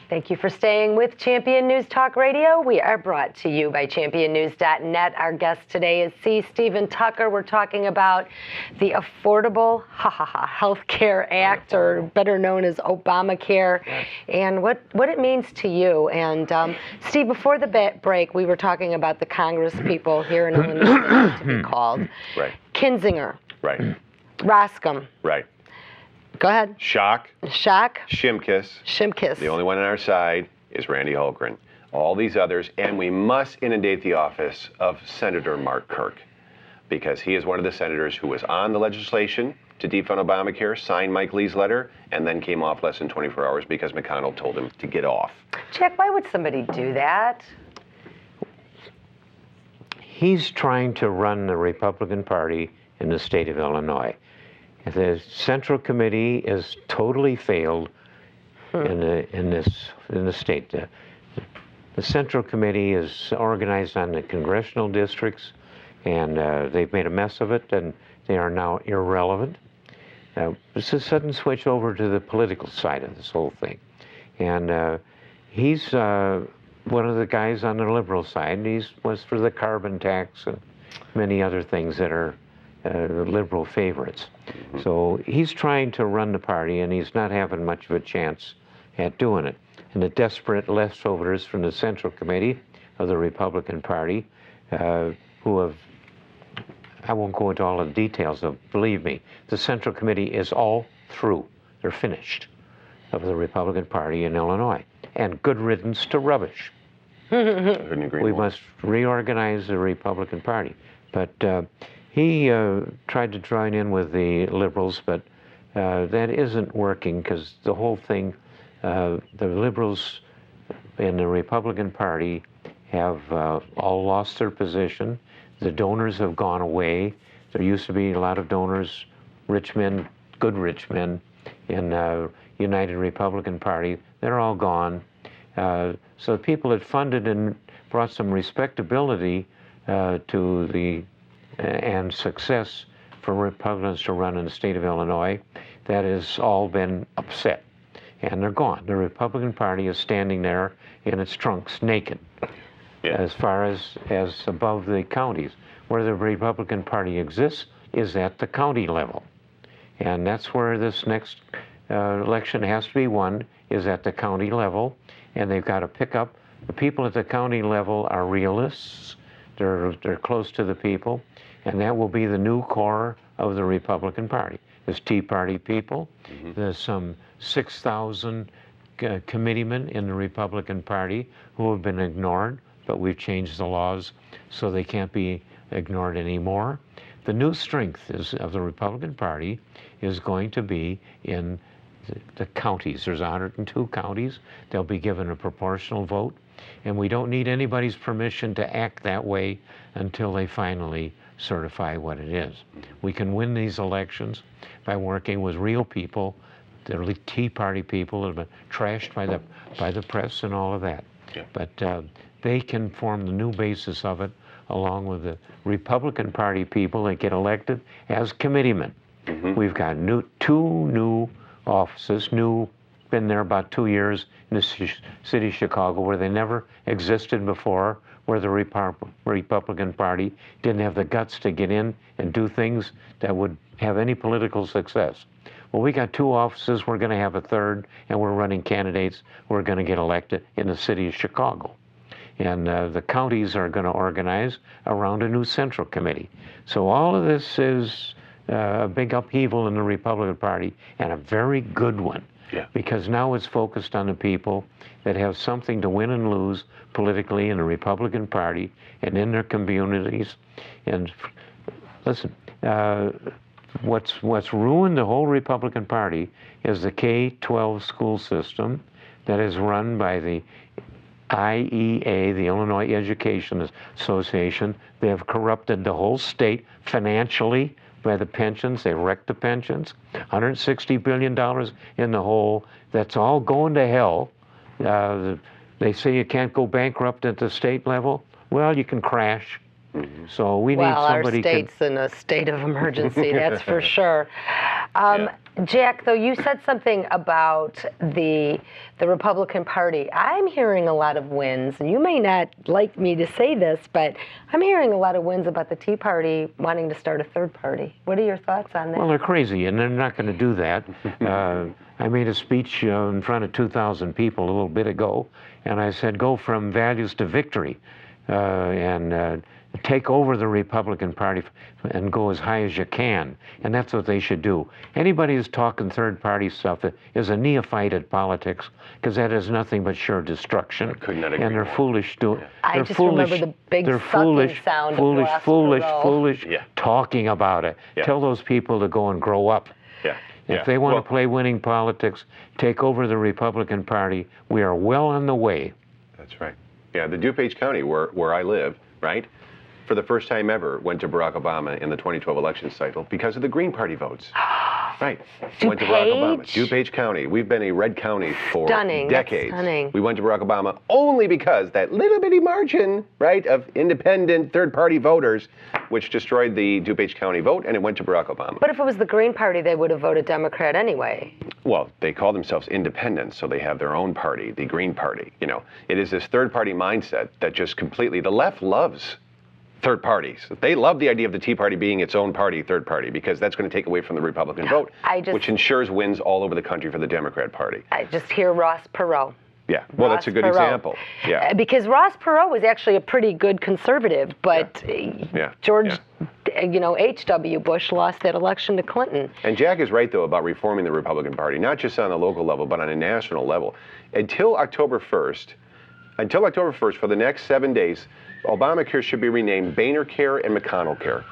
Thank you for staying with Champion News Talk Radio. We are brought to you by championnews.net. Our guest today is C. Stephen Tucker. We're talking about the Affordable Health Care Act, or better known as Obamacare, and what it means to you. And Steve, before the break, we were talking about the Congress people here in Illinois to be called. Right. Kinzinger. Right. Roscom. Right. Go ahead. Schock. Shimkus. The only one on our side is Randy Holgren. All these others, and we must inundate the office of Senator Mark Kirk, because he is one of the senators who was on the legislation to defund Obamacare, signed Mike Lee's letter, and then came off less than 24 hours because McConnell told him to get off. Jack, why would somebody do that? He's trying to run the Republican Party in the state of Illinois. The Central Committee is totally failed in the state. The Central Committee is organized on the congressional districts, and they've made a mess of it, and they are now irrelevant. It's a sudden switch over to the political side of this whole thing, and he's one of the guys on the liberal side. He was for the carbon tax and many other things that are the liberal favorites. So he's trying to run the party, and he's not having much of a chance at doing it. And the desperate leftovers from the Central Committee of the Republican Party, who have, I won't go into all the details of, believe me, the Central Committee is all through. They're finished, of the Republican Party in Illinois. And good riddance to rubbish. We must reorganize the Republican Party. But he tried to join in with the liberals, but that isn't working, because the whole thing, the liberals in the Republican Party have all lost their position. The donors have gone away. There used to be a lot of donors, rich men, good rich men, in United Republican Party. They're all gone. So the people that funded and brought some respectability to the and success for Republicans to run in the state of Illinois, that has all been upset, and they're gone. The Republican Party is standing there in its trunks, naked, as far as above the counties. Where the Republican Party exists is at the county level, and that's where this next election has to be won, is at the county level, and they've got to pick up. The people at the county level are realists. They're close to the people, and that will be the new core of the Republican Party. There's Tea Party people. There's some 6,000 committeemen in the Republican Party who have been ignored, but we've changed the laws so they can't be ignored anymore. The new strength of the Republican Party is going to be in the counties. There's 102 counties. They'll be given a proportional vote, and we don't need anybody's permission to act that way until they finally certify what it is. We can win these elections by working with real people, the Tea Party people that have been trashed by the press and all of that. But they can form the new basis of it, along with the Republican Party people that get elected as committeemen. We've got two new offices, been there about 2 years in the city of Chicago, where they never existed before, where the Republican Party didn't have the guts to get in and do things that would have any political success. Well, we got 2 offices, we're going to have a third, and we're running candidates who are going to get elected in the city of Chicago. And the counties are going to organize around a new Central Committee. So all of this is a big upheaval in the Republican Party, and a very good one. Because now it's focused on the people that have something to win and lose politically in the Republican Party and in their communities. And listen, what's ruined the whole Republican Party is the K-12 school system that is run by the IEA, the Illinois Education Association. They have corrupted the whole state financially by the pensions. They wrecked the pensions. $160 billion in the hole. That's all going to hell. They say you can't go bankrupt at the state level. Well, you can crash. So we need somebody. Well, our state's in a state of emergency, that's for sure. Jack, though, you said something about the Republican Party. I'm hearing a lot of wins, and you may not like me to say this, but I'm hearing a lot of wins about the Tea Party wanting to start a third party. What are your thoughts on that? Well, they're crazy, and they're not going to do that. I made a speech in front of 2,000 people a little bit ago, and I said, go from values to victory, and take over the Republican Party and go as high as you can. And that's what they should do. Anybody who's talking third-party stuff is a neophyte at politics, because that is nothing but sure destruction. I could not agree and they're more. foolish to. I just remember the big sucking sound of Ross Perot. Foolish talking about it. Yeah. Tell those people to go and grow up. Yeah. If they want to play winning politics, take over the Republican Party. We are well on the way. That's right. Yeah, the DuPage County, where I live, right, for the first time ever, went to Barack Obama in the 2012 election cycle because of the Green Party votes. Right. Went to Barack Obama. DuPage County. We've been a red county for decades. Stunning. We went to Barack Obama only because that little bitty margin, right, of independent third-party voters, which destroyed the DuPage County vote, and it went to Barack Obama. But if it was the Green Party, they would have voted Democrat anyway. Well, they call themselves independents, so they have their own party, the Green Party. You know, it is this third-party mindset that just completely, the left loves third parties. They love the idea of the Tea Party being its own party, third party, because that's going to take away from the Republican vote, which ensures wins all over the country for the Democrat Party. I just hear Ross Perot. Yeah, well, that's a good example. Yeah, because Ross Perot was actually a pretty good conservative, but George, H.W. Bush lost that election to Clinton. And Jack is right, though, about reforming the Republican Party, not just on a local level, but on a national level. Until October 1st, for the next 7 days, Obamacare should be renamed Boehner Care and McConnell Care.